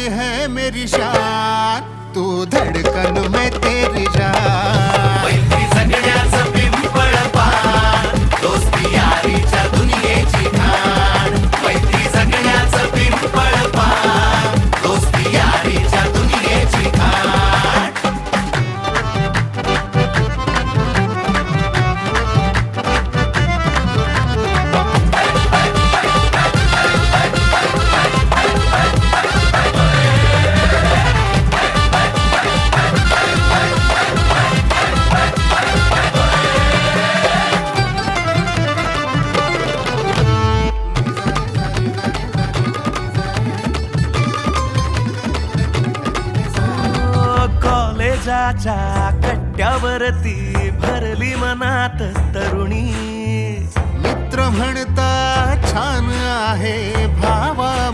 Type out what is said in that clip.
है मेरी शान, तू धड़कन में तेरी जान। मैत्री जगण्याचं पिंपळ पान, दोस्ती यारीच्या दुनियेची खाण। मैत्री जगण्याचं पिंपळ पान, दोस्ती यारीच्या दुनियेची खाण। कॉलेजाच्या कट्ट्यावरती भरली मनात तरुणी। मित्र म्हणता छान आहे भावा